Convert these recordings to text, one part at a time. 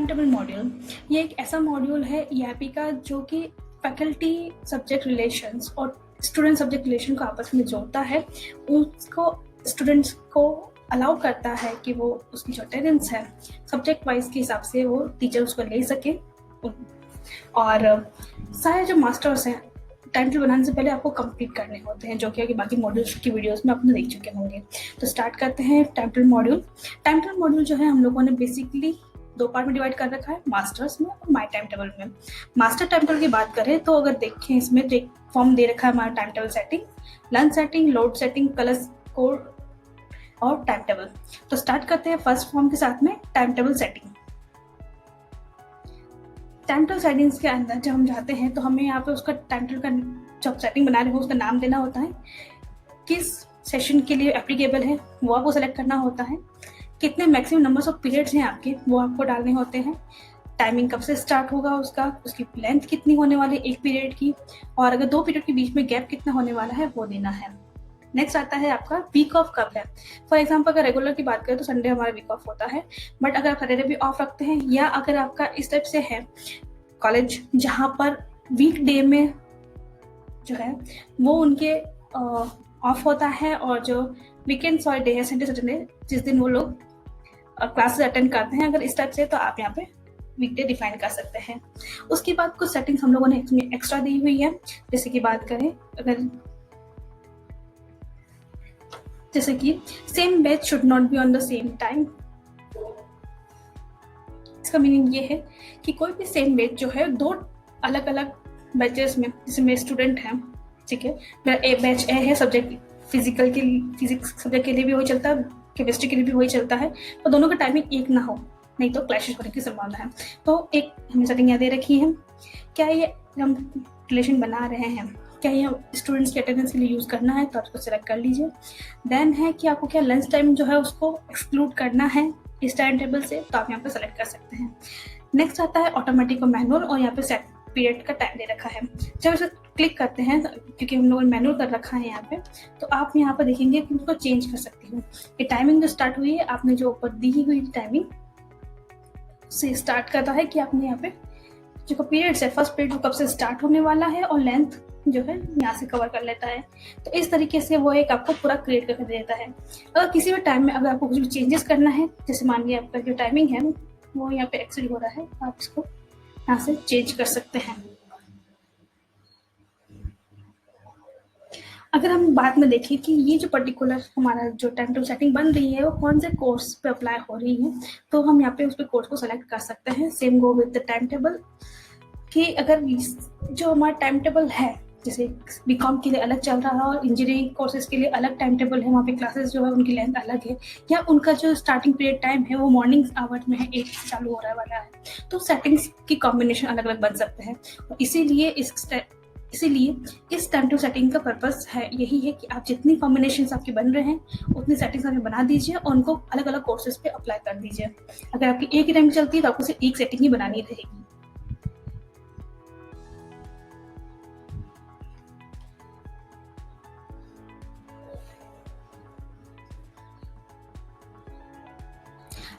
Table module ये एक ऐसा मॉड्यूल है ईआईपी का जो कि फैकल्टी सब्जेक्ट रिलेशंस और स्टूडेंट सब्जेक्ट रिलेशन को आपस में जोड़ता है। उसको स्टूडेंट्स को अलाउ करता है कि वो उसकी जो अटेंडेंस है सब्जेक्ट वाइज के हिसाब से वो टीचर उसको ले सके। और सारे जो मास्टर्स हैं टाइम टेबल बनाने से पहले आपको कंप्लीट करने होते हैं, जो कि बाकी मॉड्यूल्स की वीडियोस में आपने देख चुके होंगे। तो स्टार्ट करते हैं time table module. Time table module जो है हम लोगों ने बेसिकली 2 पार्ट में डिवाइड कर रखा है, मास्टर्स में और माई टाइम टेबल में। मास्टर टाइम टेबल की बात करें तो अगर देखें इसमें तो एक फॉर्म दे रखा है हमारा time table setting, lunch setting, load setting, colours code और टाइम टेबल। तो स्टार्ट करते हैं फर्स्ट फॉर्म के साथ में time table setting. Time table settings के अंदर जब हम जाते हैं तो हमें यहाँ पे उसका टाइम टेबल का जब सेटिंग बना रहे हो उसका नाम देना होता है, किस सेशन के लिए एप्लीकेबल है वो आपको सेलेक्ट करना होता है, कितने मैक्सिमम नंबर्स ऑफ पीरियड्स हैं आपके वो आपको डालने होते हैं, टाइमिंग कब से स्टार्ट होगा उसका, उसकी लेंथ कितनी होने वाली एक पीरियड की, और अगर 2 पीरियड के बीच में गैप कितना होने वाला है वो देना है। नेक्स्ट आता है आपका वीक ऑफ कब है। फॉर एग्जाम्पल अगर रेगुलर की बात करें तो संडे हमारा वीक ऑफ होता है, बट अगर आप सैटरडे भी ऑफ रखते हैं या अगर आपका इस टाइप से है कॉलेज जहाँ पर वीक डे में जो है वो उनके ऑफ होता है और जो वीकेंड्स और डे है सैटरडे जिस दिन वो लोग क्लासेस अटेंड करते हैं, अगर इस टाइप से तो आप यहाँ पे वीकडे डिफाइन कर सकते हैं। उसके बाद कुछ सेटिंग्स हम लोगों ने एक्स्ट्रा दी हुई है, जैसे कि बात करें अगर जैसे कि same batch should not be on the same time. इसका मीनिंग ये है कि कोई भी सेम बैच जो है 2 अलग अलग बैचेस में, जैसे मेरे स्टूडेंट हैं, ठीक है, मेरा ए बैच ए है सब्जेक्ट फिजिक्स सब्जेक्ट के लिए भी वही चलता है, केमिस्ट्री के लिए भी वही चलता है, तो दोनों का टाइमिंग एक ना हो, नहीं तो क्लैशेस होने की संभावना है। तो एक हमने सेटिंग यहाँ दे रखी है, क्या ये हम रिलेशन बना रहे हैं, क्या ये स्टूडेंट्स के अटेंडेंस के लिए यूज़ करना है तो आप उसको सेलेक्ट कर लीजिए। देन है कि आपको क्या लंच टाइम जो है उसको एक्सक्लूड करना है इस टाइम टेबल से, तो आप यहाँ पे सेलेक्ट कर सकते हैं। नेक्स्ट आता है ऑटोमेटिक और मैनुअल, और यहाँ पे सेट पीरियड का टाइम दे रखा है। जब इसे क्लिक करते हैं क्योंकि हम लोगों ने मैनुअल कर रखा है यहाँ पे, तो आप यहाँ पर देखेंगे कि उसको चेंज कर सकती हूँ। ये टाइमिंग जो स्टार्ट हुई है आपने जो ऊपर दी हुई टाइमिंग से स्टार्ट करता है कि आपने यहाँ पे जो पीरियड्स है फर्स्ट पीरियड कब से स्टार्ट होने वाला है और लेंथ जो है यहाँ से कवर कर लेता है। तो इस तरीके से वो एक आपको पूरा क्रिएट करके देता है। अगर किसी भी टाइम में अगर आपको कुछ भी चेंजेस करना है, जैसे मान लिया आपका जो टाइमिंग है वो यहाँ पे एक्सीड हो रहा है, आप इसको यहाँ से चेंज कर सकते हैं। अगर हम बाद में देखें कि ये जो पर्टिकुलर हमारा जो टाइम टेबल सेटिंग बन रही है वो कौन से कोर्स पे अप्लाई हो रही है, तो हम यहाँ पे उस पर कोर्स को सेलेक्ट कर सकते हैं। Same go with the time table कि अगर जो हमारा टाइम टेबल है, जैसे बीकॉम के लिए अलग चल रहा है और इंजीनियरिंग कोर्सेज के लिए अलग टाइम टेबल है, वहाँ पे क्लासेस जो है उनकी लेंथ अलग है, या उनका जो स्टार्टिंग पीरियड टाइम है वो मॉर्निंग आवर में है, 8 से चालू हो रहा वाला है, तो सेटिंग्स की कॉम्बिनेशन अलग अलग बन सकते हैं। और इसीलिए इस टाइम टेबल सेटिंग का पर्पस है यही है कि आप जितनी कॉम्बिनेशन आपके बन रहे हैं उतनी सेटिंग्स आपने बना दीजिए और उनको अलग अलग कोर्सेज पे अप्लाई कर दीजिए। अगर आपकी एक ही टाइम चलती है तो आपको सिर्फ एक सेटिंग ही बनानी रहेगी।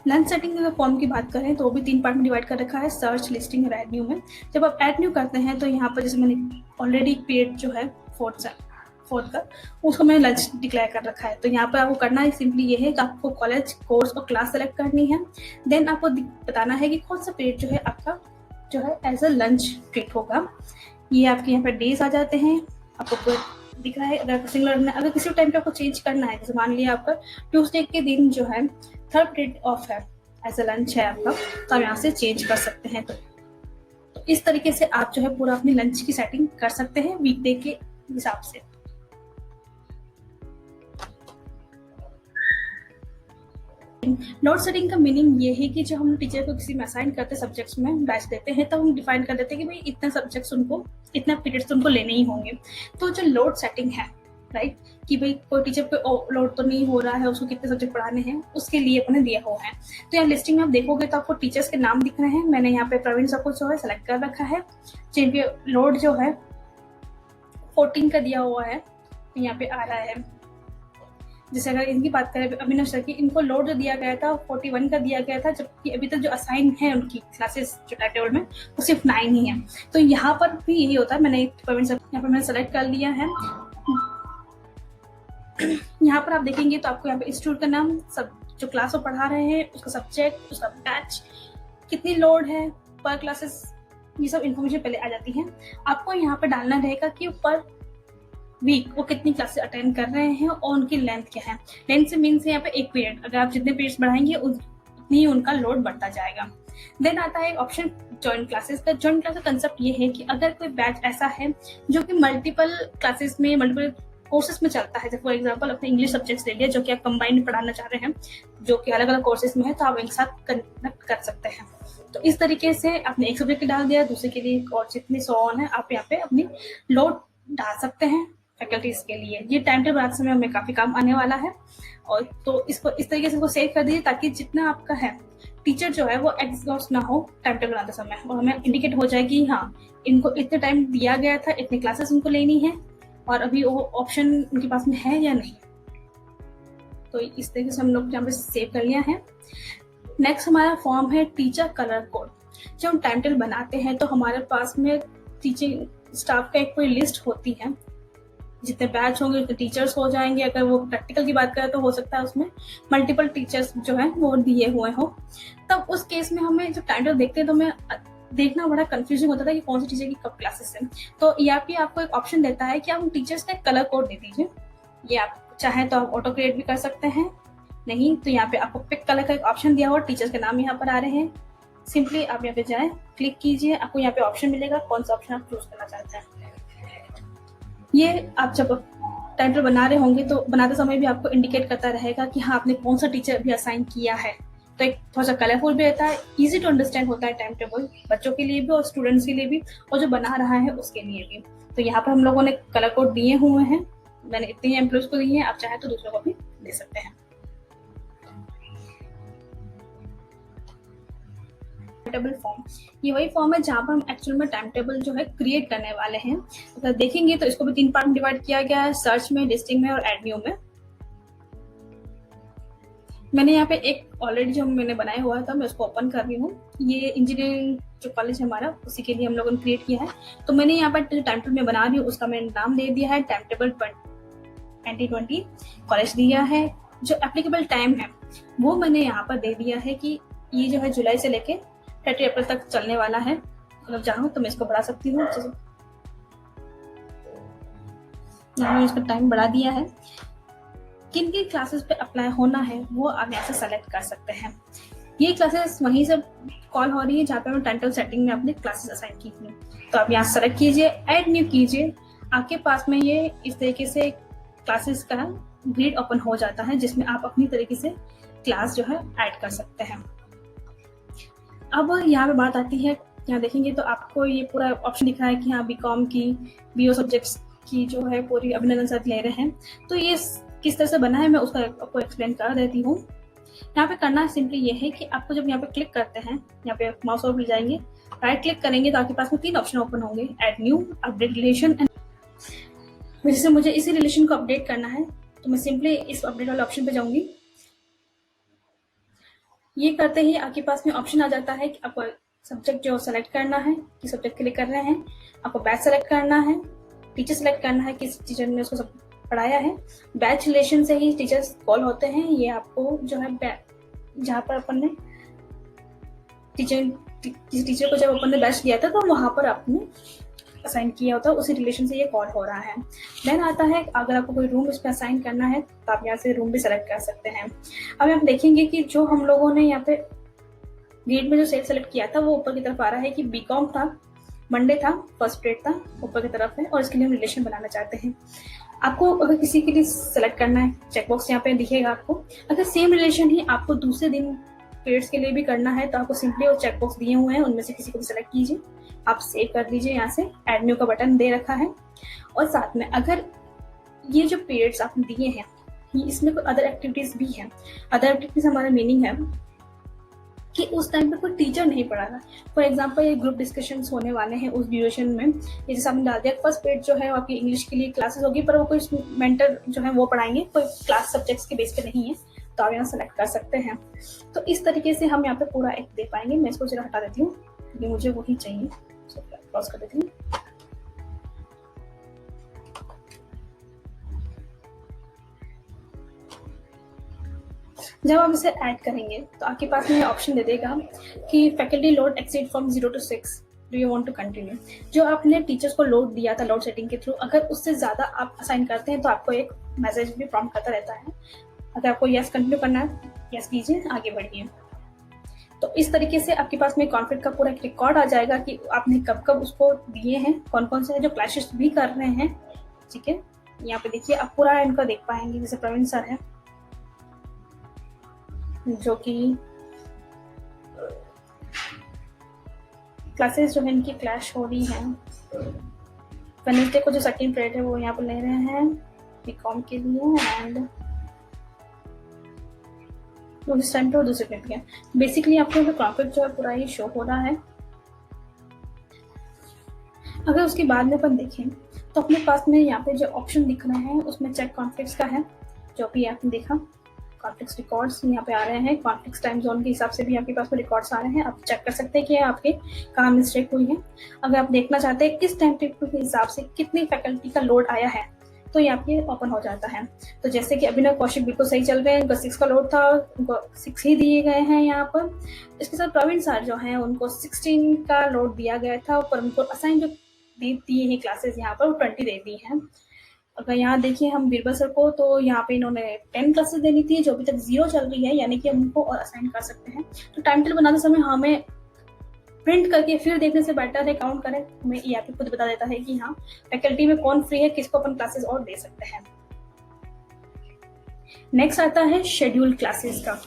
लंच सेटिंग अगर फॉर्म की बात करें तो वो भी 3 पार्ट में डिवाइड कर रखा है, सर्च, लिस्टिंग और ऐड न्यू में। जब आप ऐड न्यू करते हैं तो यहाँ पर जैसे मैंने ऑलरेडी पीरियड जो है फोर्थ का उसको मैंने लंच डिक्लेयर कर रखा है, तो यहाँ पर आपको करना है सिंपली ये है कि आपको कॉलेज, कोर्स और क्लास सेलेक्ट करनी है। देन आपको बताना है कि कौन सा पीरियड जो है आपका जो है एज अ लंच ट्रीट होगा। ये आपके यहाँ पर डेज आ जाते हैं, आपको पूरा दिख रहा है। अगर सिंगुलर अगर किसी टाइम पे आपको चेंज करना है, जैसे मान लिया आपका ट्यूसडे के दिन जो है 3rd पीरियड ऑफ है, एज अ लंच है आपका, तो आप यहाँ से चेंज कर सकते हैं। तो इस तरीके से आप जो है पूरा अपनी लंच की सेटिंग कर सकते हैं वीकडे के हिसाब से। नोट सेटिंग का मीनिंग ये है कि जब हम टीचर को किसी में असाइन करते सब्जेक्ट्स में बैच देते हैं तो हम डिफाइन कर देते हैं कि भाई इतना सब्जेक्ट्स उनको, इतना पीरियड्स उनको लेने ही होंगे। तो जो लोड सेटिंग है, राइट, कि भाई कोई टीचर पे लोड तो नहीं हो रहा है, उसको कितने सब्जेक्ट पढ़ाने हैं उसके लिए अपने दिया हुआ है। तो यहाँ लिस्टिंग में आप देखोगे तो आपको टीचर्स के नाम दिख रहे हैं। मैंने यहाँ पे प्रवीण सर को जो है सेलेक्ट कर रखा है, जिनके लोड जो है 14 का दिया हुआ है, यहाँ पे आ रहा है। जैसे अगर इनकी बात करें अभिनव सर की, इनको लोड जो दिया गया था 41 का दिया गया था, जबकि अभी तक जो असाइन है उनकी क्लासेस जो टाइम टेबल में वो सिर्फ 9 ही है। तो यहाँ पर भी यही होता है। मैंने यहाँ पर मैंने सेलेक्ट कर लिया है। यहाँ पर आप देखेंगे तो आपको यहाँ पे इंस्टीट्यूट का नाम, सब जो क्लास वो पढ़ा रहे हैं, उसका सब्जेक्ट, उसका बैच, कितनी लोड है पर क्लासेस, ये सब इन्फॉर्मेशन पहले आ जाती है। आपको यहाँ पर डालना रहेगा कि पर वीक वो कितनी क्लासेस अटेंड कर रहे हैं और उनकी लेंथ क्या है। लेंथ से मीन्स है यहाँ पे एक पीरियड, अगर आप जितने पीरियड्स बढ़ाएंगे उतनी उनका लोड बढ़ता जाएगा। देन आता है ऑप्शन ज्वाइन क्लासेस का। ज्वाइन क्लास का कंसेप्ट ये है कि अगर कोई बैच ऐसा है जो कि मल्टीपल क्लासेस में, मल्टीपल कोर्सेज में चलता है, जैसे फॉर एग्जांपल अपने इंग्लिश सब्जेक्ट्स ले लिया जो कि आप कंबाइंड पढ़ाना चाह रहे हैं, जो कि अलग अलग कोर्सेज में है, तो आप एक साथ कनेक्ट कर सकते हैं। तो इस तरीके से आपने एक सब्जेक्ट डाल दिया, दूसरे के लिए और जितने 100 ऑन है आप यहाँ पे अपनी लोड डाल सकते हैं फैकल्टीज के लिए। ये टाइम टेबल आज समय में काफी काम आने वाला है। और तो इसको इस तरीके से इसको सेव कर दीजिए ताकि जितना आपका है टीचर जो है वो एग्जॉस्ट ना हो टाइम टेबल बनाते समय, और हमें इंडिकेट हो जाए कि हाँ इनको इतने टाइम दिया गया था, इतनी क्लासेस उनको लेनी है और अभी वो ऑप्शन उनके पास में है या नहीं। तो इस तरीके से हम लोग यहाँ पे सेव कर लिया है। नेक्स्ट हमारा फॉर्म है टीचर कलर कोड। जब हम टाइम टेबल बनाते हैं तो हमारे पास में टीचिंग स्टाफ का एक कोई लिस्ट होती है, जितने बैच होंगे उतने टीचर्स हो जाएंगे। अगर वो प्रैक्टिकल की बात करें तो हो सकता है उसमें मल्टीपल टीचर्स जो है वो दिए हुए हो। तब उस केस में हमें जब टाइम टेबल देखते हैं तो हमें देखना बड़ा कंफ्यूजिंग होता था कि कौन सी टीचर की कब क्लासेस है। तो यहाँ पे आपको एक ऑप्शन देता है कि आप टीचर्स का कलर कोड दे दीजिए। ये आप चाहे तो आप ऑटो क्रिएट भी कर सकते हैं, नहीं तो यहाँ पे आपको पिक कलर का एक ऑप्शन दिया हुआ, टीचर्स के नाम यहाँ पर आ रहे हैं। सिंपली आप यहाँ पे जाए, क्लिक कीजिए, आपको यहाँ पे ऑप्शन मिलेगा, कौन सा ऑप्शन आप चूज करना चाहते हैं। ये आप जब टाइम टेबल बना रहे होंगे तो बनाते समय भी आपको इंडिकेट करता रहेगा कि हाँ आपने कौन सा टीचर भी असाइन किया है। तो एक थोड़ा सा कलरफुल भी रहता है, इजी टू अंडरस्टैंड होता है टाइम टेबल, बच्चों के लिए भी और स्टूडेंट्स के लिए भी और जो बना रहा है उसके लिए भी। तो यहाँ पर हम लोगों ने कलर कोड दिए हुए हैं, मैंने इतने ही एम्प्लॉयज को दिए हैं, आप चाहे तो दूसरों को भी दे सकते हैं। टेबल फॉर्म, ये वही फॉर्म है जहाँ पर हम एक्चुअल में टाइम टेबल जो है क्रिएट करने वाले हैं। अगर देखेंगे तो इसको भी 3 पार्ट में डिवाइड किया गया है, सर्च में, लिस्टिंग में और एड न्यू में। मैंने यहाँ पे एक ऑलरेडी जो मैंने बनाया हुआ था मैं उसको ओपन कर रही हूँ। ये इंजीनियरिंग जो कॉलेज है हमारा उसी के लिए हम लोगों ने क्रिएट किया है। तो मैंने यहाँ पर जो टाइम टेबल में बना रही हूँ उसका मैंने नाम दे दिया है टाइम टेबल 2020 कॉलेज दिया है। जो एप्लीकेबल टाइम है वो मैंने यहाँ पर दे दिया है कि ये जो है जुलाई से लेके 30 अप्रैल तक चलने वाला है। अगर चाहूँ तो मैं इसको बढ़ा सकती हूँ, मैंने इसका टाइम बढ़ा दिया है। किन किन क्लासेस पे अप्लाई होना है वो आप यहाँ से सेलेक्ट कर सकते हैं। ये क्लासेस वहीं से कॉल हो रही है जहाँ पे मैं टाइम टेबल सेटिंग में अपने क्लासेस असाइन की थी। तो आप यहाँ सेलेक्ट कीजिए, ऐड न्यू कीजिए, आपके पास में ये इस तरीके से क्लासेस का ग्रिड ओपन हो जाता है जिसमें आप अपनी तरीके से क्लास जो है ऐड कर सकते हैं। अब यहाँ पे बात आती है, यहाँ देखेंगे तो आपको ये पूरा ऑप्शन दिख रहा है कि हाँ बीकॉम की, बीओ सब्जेक्ट्स की जो है पूरी अभिनंदन सर ले रहे हैं। तो ये किस तरह से बना है मैं उसका आपको एक्सप्लेन कर देती हूँ। यहाँ पे करना सिंपली ये है कि आपको जब यहाँ पे क्लिक करते हैं, यहाँ पे माउस ओवर जाएंगे, राइट क्लिक करेंगे तो आपके पास में 3 ऑप्शन ओपन होंगे, add new, update relation and. जैसे मुझे इसी रिलेशन को अपडेट करना है तो मैं सिंपली इस अपडेट वाले ऑप्शन पे जाऊंगी। ये करते ही आपके पास में ऑप्शन आ जाता है कि आपको सब्जेक्ट जो सेलेक्ट करना है, किस सब्जेक्ट के लिए कर रहे हैं, आपको बैच सेलेक्ट करना है, टीचर सेलेक्ट करना है किस टीचर ने उसको सब पढ़ाया है। बैच रिलेशन से ही टीचर्स कॉल होते हैं। ये आपको जो है जहाँ पर अपन ने किसी टीचर को जब अपन ने बैच दिया था तो वहां पर आपने असाइन किया होता है, उसी रिलेशन से ये कॉल हो रहा है। देन आता है अगर आपको कोई रूम इस पर असाइन करना है तो आप यहाँ से रूम भी सेलेक्ट कर सकते हैं। अब आप देखेंगे कि जो हम लोगों ने यहाँ पे ग्रेड में जो सेल सेलेक्ट किया था वो ऊपर की तरफ आ रहा है कि बीकॉम था, मंडे था, फर्स्ट ग्रेड था, ऊपर की तरफ है और इसके लिए हम रिलेशन बनाना चाहते हैं। आपको अगर किसी के लिए सेलेक्ट करना है, चेकबॉक्स यहाँ पे दिखेगा आपको। अगर सेम रिलेशन ही आपको दूसरे दिन पीरियड्स के लिए भी करना है तो आपको सिंपली वो चेकबॉक्स दिए हुए हैं, उनमें से किसी को भी सेलेक्ट कीजिए, आप सेव कर लीजिए। यहाँ से एड न्यू का बटन दे रखा है। और साथ में अगर ये जो पीरियड्स आपने दिए हैं इसमें कोई अदर एक्टिविटीज भी हैं। अदर एक्टिविटीज हमारा मीनिंग है कि उस टाइम पे कोई टीचर नहीं पढ़ा रहा। फॉर एग्जाम्पल ये ग्रुप डिस्कशंस होने वाले हैं उस ड्यूरेशन में, ये जैसे आपने डाल दिया फर्स्ट पीरियड जो है आपकी इंग्लिश के लिए क्लासेस होगी, पर वो कोई मेंटर जो है वो पढ़ाएंगे, कोई क्लास सब्जेक्ट्स के बेस पे नहीं है, तो आप यहाँ सेलेक्ट कर सकते हैं। तो इस तरीके से हम यहाँ पे पूरा एक दे पाएंगे। मैं इसको जरा हटा देती हूँ क्योंकि मुझे वही चाहिए, क्रॉस कर देती हूँ। जब आप इसे ऐड करेंगे तो आपके पास में ऑप्शन दे देगा कि faculty load exceed from 0 to 6, do you want to continue. जो आपने टीचर्स को लोड दिया था लोड सेटिंग के थ्रू, अगर उससे ज़्यादा आप असाइन करते हैं तो आपको एक मैसेज भी प्रॉम्प्ट करता रहता है। अगर आपको यस कंटिन्यू करना है, यस कीजिए, आगे बढ़िए। तो इस तरीके से आपके पास में कॉन्फ्लिक्ट का पूरा एक रिकॉर्ड आ जाएगा कि आपने कब कब उसको दिए हैं, कौन कौन से जो क्लैशेस भी कर रहे हैं। ठीक है, यहाँ पे देखिए आप पूरा इनका देख पाएंगे। जैसे प्रवीण सर है जो कि क्लासेस जो है इनकी क्लैश हो रही है। वेडनेसडे को जो सेकंड पीरियड है वो यहाँ पर ले रहे हैं बीकॉम के लिए, एंड उस टाइम पे दूसरे पेपर है। बेसिकली आपको कॉन्फ्लिक्ट जो है पूरा ही शो हो रहा है। अगर उसके बाद में अपन देखें तो अपने पास में यहाँ पे जो ऑप्शन दिख रहे हैं उसमें चेक कॉन्फ्लिक्ट्स का है, जो भी आपने देखा। कॉन्फ्लिक्ट्स रिकॉर्ड्स यहाँ पे आ रहे हैं, कॉन्फ्लिक्ट्स टाइम जोन के हिसाब से भी आपके पास में रिकॉर्ड्स आ रहे हैं। आप चेक कर सकते हैं कि आपके कहाँ मिस्टेक हुई है। अगर आप देखना चाहते हैं किस टाइम टेबल के हिसाब से कितनी फैकल्टी का लोड आया है, तो ये आपके ओपन हो जाता है। तो जैसे कि अभिनव कौशिक बिल्कुल सही चल रहे हैं, उनको 6 का लोड था, उनको 6 ही दिए गए हैं यहाँ पर। इसके साथ प्रवीण सर जो हैं उनको 16 का लोड दिया गया था, पर उनको असाइन जो दी हैं क्लासेस यहाँ पर वो 20 दे दी हैं। अगर यहाँ देखिए हम बीरबल सर को, तो यहाँ पे इन्होंने 10 क्लासेस देनी थी जो अभी तक 0 चल रही है, यानी कि हम उनको और असाइन कर सकते हैं। तो टाइम टेबल बनाते समय हमें प्रिंट करके फिर देखने से बेटर है काउंट करें, हमें ये आपको खुद बता देता है कि हाँ फैकल्टी में कौन फ्री है, किसको अपन क्लासेस और दे सकते हैं। नेक्स्ट आता है शेड्यूल क्लासेस का।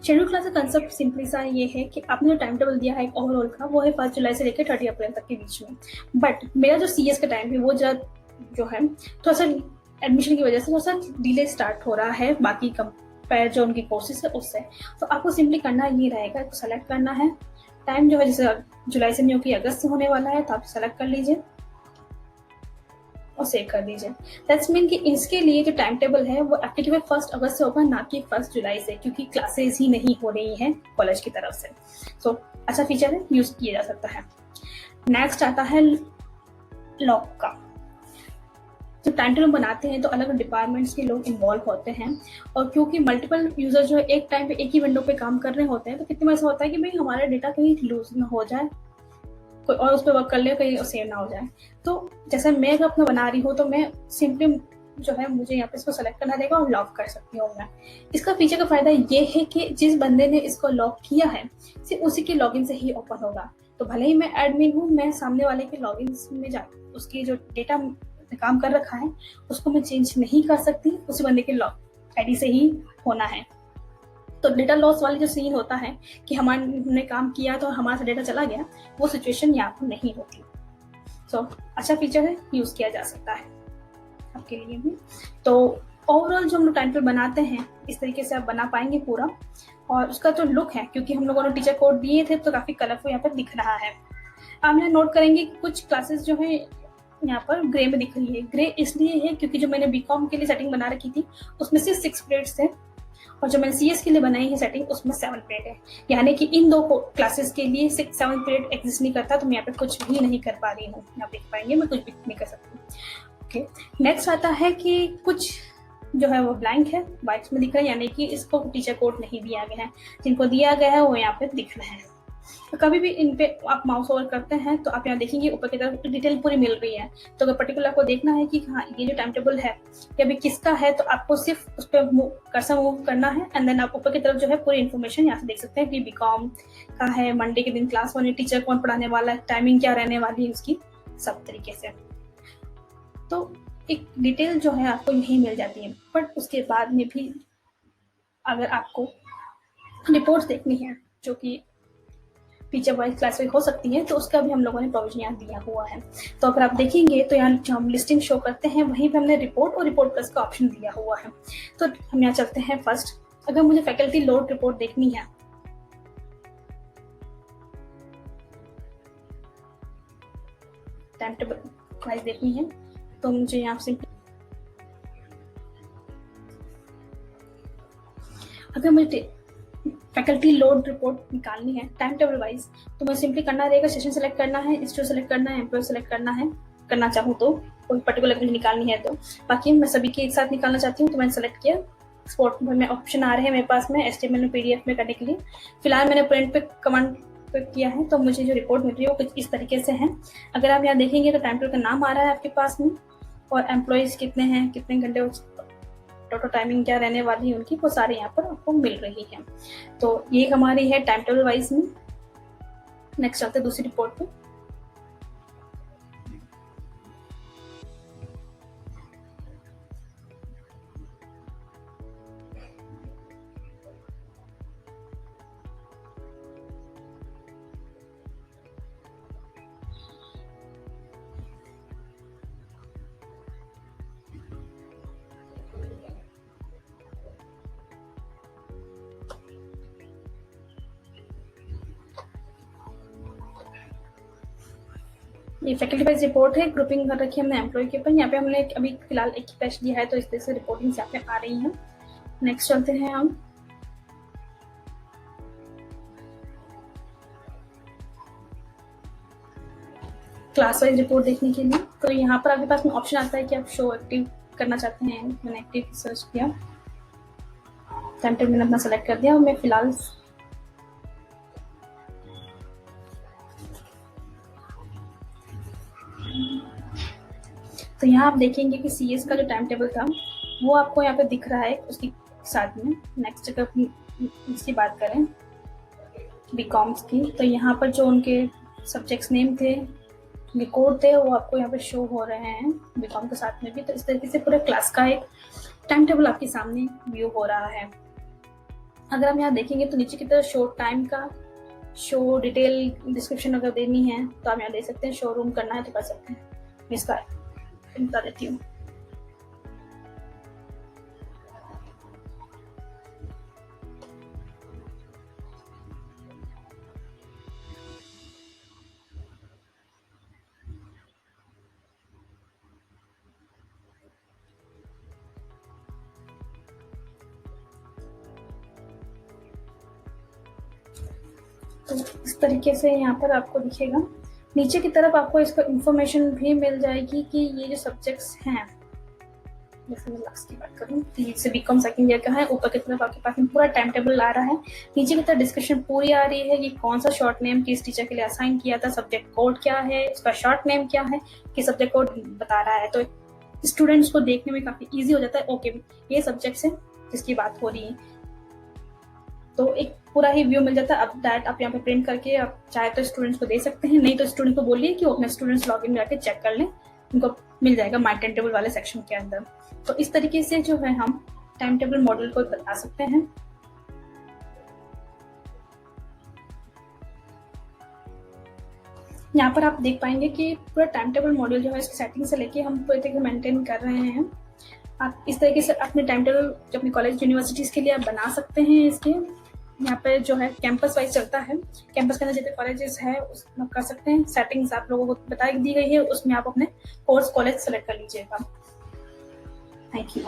शेड्यूल क्लास का कंसेप्ट सिंपली सा ये है कि आपने जो टाइम टेबल दिया है एक ओवरऑल का, वो है 1 जुलाई से लेकर 30 अप्रैल तक के बीच में। बट मेरा जो CS का टाइम है वो जो है थोड़ा सा एडमिशन की वजह से थोड़ा सा डिले स्टार्ट हो रहा है बाकी कंपेयर जो उनकी कोर्सेज है उससे। तो आपको सिंपली करना ये रहेगा, तो सेलेक्ट करना है टाइम जो है, जैसे जुलाई से नहीं होगी अगस्त से होने वाला है, तो आप सेलेक्ट कर लीजिए और सेव कर दीजिए। दैट्स मीन कि इसके लिए जो टाइम टेबल है वो एप्लीकेबल 1 अगस्त से होगा, ना कि 1 जुलाई से, क्योंकि क्लासेस ही नहीं हो रही हैं कॉलेज की तरफ से। सो अच्छा फीचर है, यूज किया जा सकता है। नेक्स्ट आता है लॉक का। जो टाइम टेबल बनाते हैं तो अलग अलग डिपार्टमेंट्स के लोग इन्वॉल्व होते हैं, और क्योंकि मल्टीपल यूजर जो है एक टाइम पे एक ही विंडो पे काम कर रहे होते हैं, तो कितने में ऐसा होता है कि भाई हमारा डेटा कहीं लूज ना हो जाए, कोई और उस पर वर्क कर ले, कहीं सेव ना हो जाए। तो जैसे मैं अगर अपना बना रही हूँ तो मैं सिंपली जो है मुझे यहाँ पे इसको सेलेक्ट करना रहेगा और लॉक कर सकती हूँ मैं। इसका फीचर का फायदा ये है कि जिस बंदे ने इसको लॉक किया है सिर्फ उसी के लॉगिन से ही ओपन होगा। तो भले ही मैं एडमिन हूँ, मैं सामने वाले के लॉगिन में जा उसकी जो डेटा काम कर रखा है उसको मैं चेंज नहीं कर सकती, उसी बंदे के लॉग आईडी से ही होना है। तो डेटा लॉस वाली जो सीन होता है कि हमने काम किया तो हमारा से डेटा चला गया, वो सिचुएशन यहाँ पर नहीं होती। सो अच्छा फीचर है, यूज किया जा सकता है आपके लिए भी। तो ओवरऑल जो हम लोग टाइम टेबल बनाते हैं इस तरीके से आप बना पाएंगे पूरा। और उसका जो लुक है, क्योंकि हम लोगों ने टीचर कोड दिए थे तो काफी कलरफुल यहाँ पर दिख रहा है। आप यहाँ नोट करेंगे कि कुछ क्लासेस जो है यहाँ पर ग्रे में दिख रही है। ग्रे इसलिए है क्योंकि जो मैंने बीकॉम के लिए सेटिंग बना रखी थी उसमें से 6 पीरियड्स थे, और जो मैंने CS के लिए बनाई है सेटिंग उसमें 7 पीरियड है, यानी कि इन 2 क्लासेस के लिए 6-7 पीरियड एग्जिस्ट नहीं करता। तो मैं यहाँ पे कुछ भी नहीं कर पा रही हूँ, यहाँ देख पाएंगे मैं कुछ भी नहीं कर सकती। ओके, नेक्स्ट आता है कि कुछ जो है वो ब्लैंक है, वाइट में दिख रहा है, यानी कि इसको टीचर कोड नहीं दिया गया है। जिनको दिया गया है वो यहाँ पे दिख रहे हैं। तो कभी भी इन पे आप माउस ओवर करते हैं तो आप यहाँ देखेंगे ऊपर की तरफ डिटेल पूरी मिल रही है। तो अगर पर्टिकुलर आपको देखना है कि हाँ ये जो टाइम टेबल है ये अभी किसका है, तो आपको सिर्फ उस पर कर्सर मूव करना है, एंड देन आप ऊपर की तरफ जो है पूरी इन्फॉर्मेशन यहाँ से देख सकते हैं कि बीकॉम का है, मंडे के दिन क्लास 1 टीचर कौन पढ़ाने वाला है, टाइमिंग क्या रहने वाली है उसकी, सब तरीके से। तो एक डिटेल जो है आपको यही मिल जाती है। बट उसके बाद में भी अगर आपको रिपोर्ट्स देखनी है जो कि फीचर वाइज क्लास वाइज हो सकती है, तो उसका भी हम लोगों ने प्रोविजन यहाँ दिया हुआ है। तो अगर आप देखेंगे तो यहाँ जो हम लिस्टिंग शो करते हैं वहीं पे हमने रिपोर्ट और रिपोर्ट प्लस का ऑप्शन दिया हुआ है। तो हम यहाँ चलते हैं फर्स्ट अगर मुझे फैकल्टी लोड रिपोर्ट देखनी है, टाइम टेबल वाइज देखनी है, तो मुझे यहाँ से अगर मुझे फैकल्टी लोड रिपोर्ट निकालनी है टाइम टेबल वाइज, तो मुझे सिंपली करना रहेगा, सेशन सेलेक्ट करना है, इंस्टीट्यूट सेलेक्ट करना है, एम्प्लॉय सेलेक्ट करना है, करना चाहूँ तो कोई पर्टिकुलर निकालनी है तो। बाकी मैं सभी के एक साथ निकालना चाहती हूँ तो मैंने सेलेक्ट किया। एक्सपोर्ट में ऑप्शन आ रहे हैं मेरे पास में HTML में PDF में करने के लिए। फिलहाल मैंने प्रिंट पे कमांड किया है, तो मुझे जो रिपोर्ट मिल रही है वो कुछ इस तरीके से है। अगर आप यहाँ देखेंगे तो टाइम टेबल का नाम आ रहा है आपके पास में, और एम्प्लॉयज कितने हैं, कितने घंटे, टोटल टाइमिंग क्या रहने वाली है उनकी, वो सारे यहाँ पर आपको मिल रही है। तो ये हमारी है टाइम टेबल वाइज में। नेक्स्ट चलते हैं दूसरी रिपोर्ट पे। ये फैकल्टी वाइज रिपोर्ट है, ग्रुपिंग कर रखी है हमने एम्प्लॉय के ऊपर। यहाँ पे हमने अभी फिलहाल एक ही बैच दिया है, तो इस तरह से रिपोर्टिंग यहाँ पे आ रही है। नेक्स्ट चलते हैं हम क्लास वाइज रिपोर्ट देखने के लिए। तो यहाँ पर आपके पास में ऑप्शन आता है कि आप शो एक्टिव करना चाहते हैं। मैंने एक्टिव सर्च किया, टाइम टेबल मैंने अपना सेलेक्ट कर दिया, और मैं फिलहाल तो यहाँ आप देखेंगे कि CS का जो टाइम टेबल था वो आपको यहाँ पे दिख रहा है उसकी साथ में। नेक्स्ट अगर इसकी बात करें BComs की, तो यहाँ पर जो उनके सब्जेक्ट्स नेम थे, कोड थे, वो आपको यहाँ पे शो हो रहे हैं BCom के साथ में भी। तो इस तरीके से पूरे क्लास का एक टाइम टेबल आपके सामने व्यू हो रहा है। अगर हम यहाँ देखेंगे तो नीचे की तरफ शो टाइम का, शो डिटेल डिस्क्रिप्शन अगर देनी है तो आप यहाँ दे सकते हैं, शोरूम करना है तो कर सकते हैं। मैं इसका बता देती हूँ। तो इस तरीके से यहाँ पर आपको दिखेगा। नीचे की तरफ आपको इसको इंफॉर्मेशन भी मिल जाएगी कि ये जो सब्जेक्ट्स हैं, जैसे मैं लास्ट की बात करूँ तो ये BCom सेकंड ईयर का है। ऊपर की तरफ आपके पास में पूरा टाइम टेबल आ रहा है, नीचे की तरफ डिस्क्रिप्शन पूरी आ रही है कि कौन सा शॉर्ट नेम किस टीचर के लिए असाइन किया था, सब्जेक्ट कोड क्या है, उसका शॉर्ट नेम क्या है, कि सब्जेक्ट कोड बता रहा है। तो स्टूडेंट्स को देखने में काफी ईजी हो जाता है, ओके ये सब्जेक्ट है जिसकी बात हो रही है, तो एक पूरा ही व्यू मिल जाता है। अब दैट आप यहाँ पे प्रिंट करके आप चाहे तो स्टूडेंट्स को दे सकते हैं, नहीं तो स्टूडेंट को बोलिए कि वो अपने स्टूडेंट्स लॉगिन में जाके चेक कर लें, उनको मिल जाएगा माई टाइम टेबल वाले सेक्शन के अंदर। तो इस तरीके से जो है हम टाइम टेबल मॉडल को बता सकते हैं। यहाँ पर आप देख पाएंगे कि पूरा टाइम टेबल मॉडल जो है इसकी सेटिंग से लेके हम पूरे तरीके मेंटेन कर रहे हैं। आप इस तरीके से अपने टाइम टेबल जो अपने कॉलेज यूनिवर्सिटीज के लिए आप बना सकते हैं। इसके यहाँ पे जो है कैंपस वाइज चलता है, कैंपस के अंदर जितने कॉलेजेस है उसमें कर सकते हैं। सेटिंग्स आप लोगों को बता दी गई है, उसमें आप अपने कोर्स कॉलेज सेलेक्ट कर लीजिएगा। Thank you.